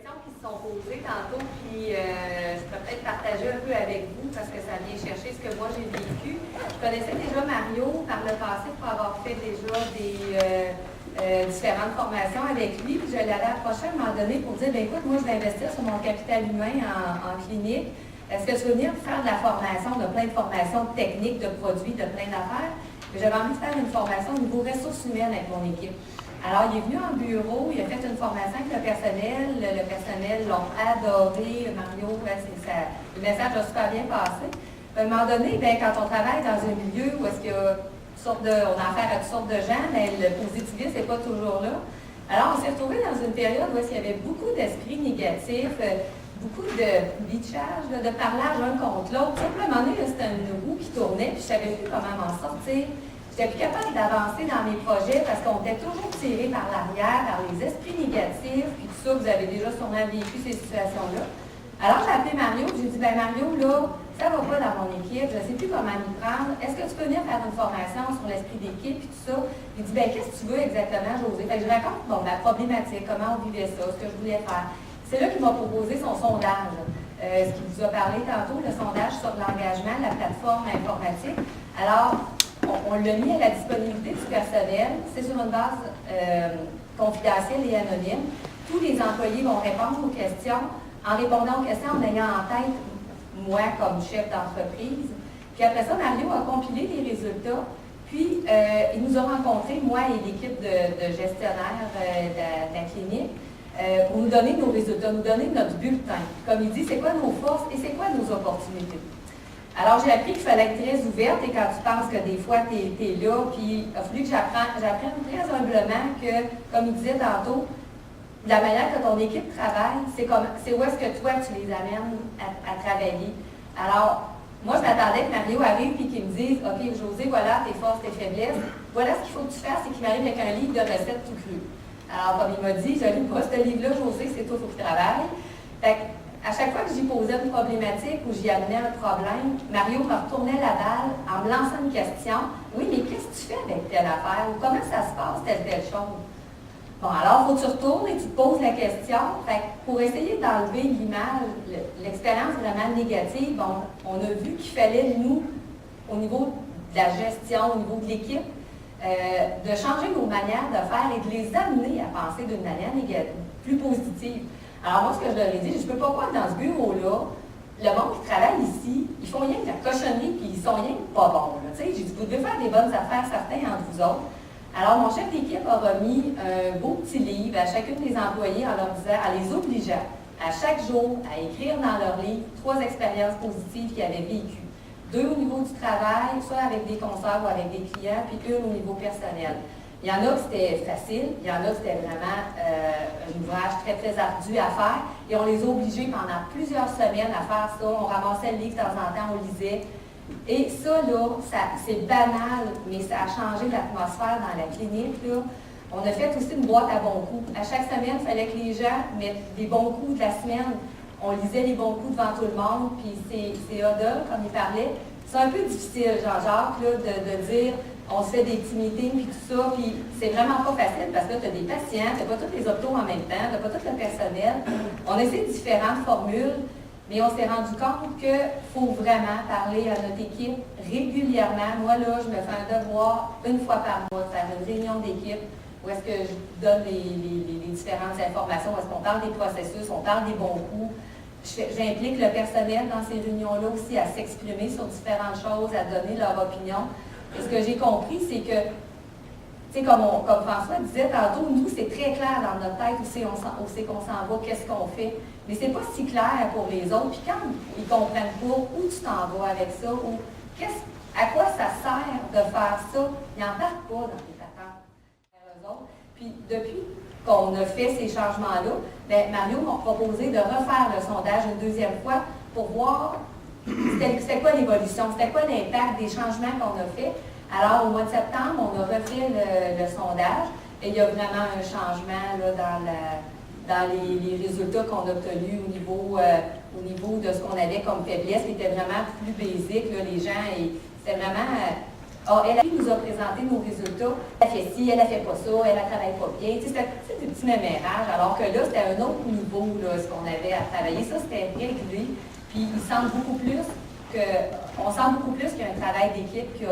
questions qui se sont posées tantôt, puis je peux peut-être partager un peu avec vous parce que ça vient chercher ce que moi j'ai vécu. Je connaissais déjà Mario par le passé pour avoir fait déjà des différentes formations avec lui, puis je l'avais approché à un moment donné pour dire, bien écoute, moi je vais investir sur mon capital humain en clinique. Est-ce que tu veux venir faire de la formation, de plein de formations techniques, de produits, de plein d'affaires? J'avais envie de faire une formation au niveau ressources humaines avec mon équipe. Alors, il est venu en bureau, il a fait une formation avec le personnel l'ont adoré, Mario, le message a super bien passé. À un moment donné, bien, quand on travaille dans un milieu où est-ce qu'il y a on a affaire à toutes sortes de gens, mais le positivisme n'est pas toujours là. Alors, on s'est retrouvé dans une période où il y avait beaucoup d'esprits négatifs, beaucoup de bitchage, de parlage l'un contre l'autre. Simplement, c'était une roue qui tournait, puis je ne savais plus comment m'en sortir. Je n'étais plus capable d'avancer dans mes projets parce qu'on était toujours tiré par l'arrière, par les esprits négatifs, puis tout ça, vous avez déjà sûrement vécu ces situations-là. Alors, j'ai appelé Mario, j'ai dit, ben Mario, là, ça ne va pas dans mon équipe, je ne sais plus comment m'y prendre. Est-ce que tu peux venir faire une formation sur l'esprit d'équipe et tout ça? Il dit, ben qu'est-ce que tu veux exactement, José? Fait que je raconte, ma problématique, comment on vivait ça, ce que je voulais faire. C'est là qu'il m'a proposé son sondage, ce qu'il vous a parlé tantôt, le sondage sur l'engagement, la plateforme informatique. Alors, on l'a mis à la disponibilité du personnel. C'est sur une base confidentielle et anonyme. Tous les employés vont répondre aux questions. En répondant aux questions, en ayant en tête moi comme chef d'entreprise. Puis après ça, Mario a compilé les résultats. Puis, il nous a rencontrés, moi et l'équipe de gestionnaires de la clinique, pour nous donner nos résultats, nous donner notre bulletin. Comme il dit, c'est quoi nos forces et c'est quoi nos opportunités. Alors, j'ai appris qu'il fallait être très ouverte et quand tu penses que des fois, tu es là, puis il a fallu que j'apprenne très humblement que, comme il disait tantôt, la manière que ton équipe travaille, c'est où est-ce que toi, tu les amènes à travailler. Alors, moi, je m'attendais que Mario arrive et qu'il me dise, OK, José, voilà tes forces, tes faiblesses. Voilà ce qu'il faut que tu fasses, c'est qu'il m'arrive avec un livre de recettes tout cru. Alors, comme il m'a dit, je lis pas ce livre-là, José, c'est toi, il faut que tu travailles. Fait à chaque fois que j'y posais une problématique ou j'y amenais un problème, Mario me retournait la balle en me lançant une question. Oui, mais qu'est-ce que tu fais avec telle affaire? Ou comment ça se passe, telle chose? Bon, alors, il faut que tu retournes et tu te poses la question. Fait que pour essayer d'enlever l'image, l'expérience vraiment négative, bon, on a vu qu'il fallait, nous, au niveau de la gestion, au niveau de l'équipe, de changer nos manières de faire et de les amener à penser d'une manière négative, plus positive. Alors, moi, ce que je leur ai dit, je ne peux pas croire que dans ce bureau-là, le monde qui travaille ici, ils font rien que de la cochonnerie puis ils sont rien que pas bons. J'ai dit, vous devez faire des bonnes affaires, certains entre vous autres. Alors, mon chef d'équipe a remis un beau petit livre à chacune des employés en leur disant, en les obligeant à chaque jour à écrire dans leur livre 3 expériences positives qu'ils avaient vécues. 2 au niveau du travail, soit avec des concerts ou avec des clients, puis 1 au niveau personnel. Il y en a que c'était facile, il y en a que c'était vraiment un ouvrage très, très ardu à faire, et on les a obligés pendant plusieurs semaines à faire ça. On ramassait le livre de temps en temps, on lisait. Et ça, là, c'est banal, mais ça a changé l'atmosphère dans la clinique, là. On a fait aussi une boîte à bons coups. À chaque semaine, il fallait que les gens mettent des bons coups de la semaine. On lisait les bons coups devant tout le monde, puis c'est Odell, comme il parlait. C'est un peu difficile, Jean-Jacques, là, de dire on se fait des petits meetings, puis tout ça, puis c'est vraiment pas facile parce que tu as des patients, tu n'as pas tous les hôpitaux en même temps, tu n'as pas tout le personnel. On essaie différentes formules. Mais on s'est rendu compte qu'il faut vraiment parler à notre équipe régulièrement. Moi, là, je me fais un devoir une fois par mois de faire une réunion d'équipe où est-ce que je donne les différentes informations, où est-ce qu'on parle des processus, on parle des bons coups. J'implique le personnel dans ces réunions-là aussi à s'exprimer sur différentes choses, à donner leur opinion. Et ce que j'ai compris, c'est que, tu sais, comme François disait tantôt, nous, c'est très clair dans notre tête où c'est qu'on s'en va, qu'est-ce qu'on fait. Mais c'est pas si clair pour les autres. Puis quand ils comprennent pas où tu t'en vas avec ça, ou à quoi ça sert de faire ça, ils n'en parlent pas dans les patentes. Puis depuis qu'on a fait ces changements-là, bien, Mario m'a proposé de refaire le sondage une deuxième fois pour voir c'était quoi l'évolution, c'était quoi l'impact des changements qu'on a fait. Alors, au mois de septembre, on a refait le sondage et il y a vraiment un changement là, dans les résultats qu'on a obtenus au niveau de ce qu'on avait comme faiblesse, qui était vraiment plus basique. Là, les gens, c'était vraiment Elle nous a présenté nos résultats. Elle fait ci, elle ne fait pas ça, elle ne travaille pas bien. C'était des petits mémérages, alors que là, c'était un autre niveau, là, ce qu'on avait à travailler. Ça, c'était réglé. Puis, on sent beaucoup plus qu'il y a un travail d'équipe, que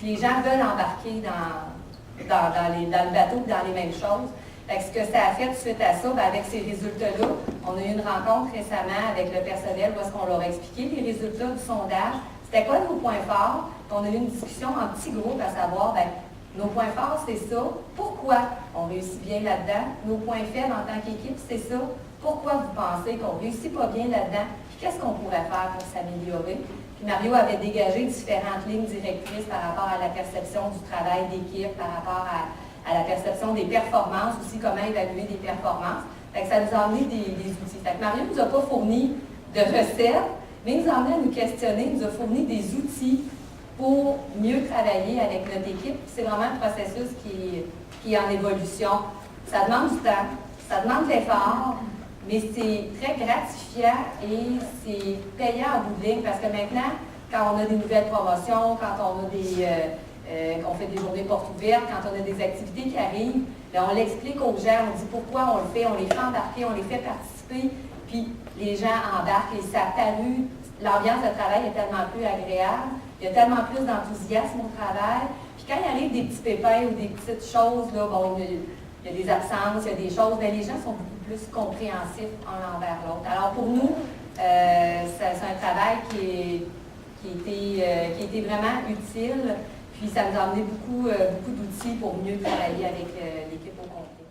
les gens veulent embarquer dans le bateau, dans les mêmes choses. Fait que ce que ça a fait suite à ça, avec ces résultats-là, on a eu une rencontre récemment avec le personnel où est-ce qu'on leur a expliqué les résultats du sondage. C'était quoi nos points forts? On a eu une discussion en petits groupes à savoir, nos points forts, c'est ça. Pourquoi on réussit bien là-dedans? Nos points faibles en tant qu'équipe, c'est ça. Pourquoi vous pensez qu'on ne réussit pas bien là-dedans? Puis qu'est-ce qu'on pourrait faire pour s'améliorer? Puis Mario avait dégagé différentes lignes directrices par rapport à la perception du travail d'équipe, par rapport à la perception des performances, aussi comment évaluer des performances. Fait que ça nous a amené des outils. Fait que Mario ne nous a pas fourni de recettes, mais il nous a amené à nous questionner, il nous a fourni des outils pour mieux travailler avec notre équipe. C'est vraiment un processus qui est en évolution. Ça demande du temps, ça demande de l'effort, mais c'est très gratifiant et c'est payant en bout de ligne parce que maintenant, quand on a des nouvelles promotions, quand on a qu'on fait des journées portes ouvertes, quand on a des activités qui arrivent, bien, on l'explique aux gens, on dit pourquoi on le fait, on les fait embarquer, on les fait participer, puis les gens embarquent et ça a paru, l'ambiance de travail est tellement plus agréable, il y a tellement plus d'enthousiasme au travail, puis quand il arrive des pets pépins ou des petites choses, là, bon, il y a des absences, il y a des choses, bien, les gens sont beaucoup plus compréhensifs en l'envers l'autre. Alors pour nous, c'est un travail qui était vraiment utile. Puis ça nous a amené beaucoup d'outils pour mieux travailler avec l'équipe au complet.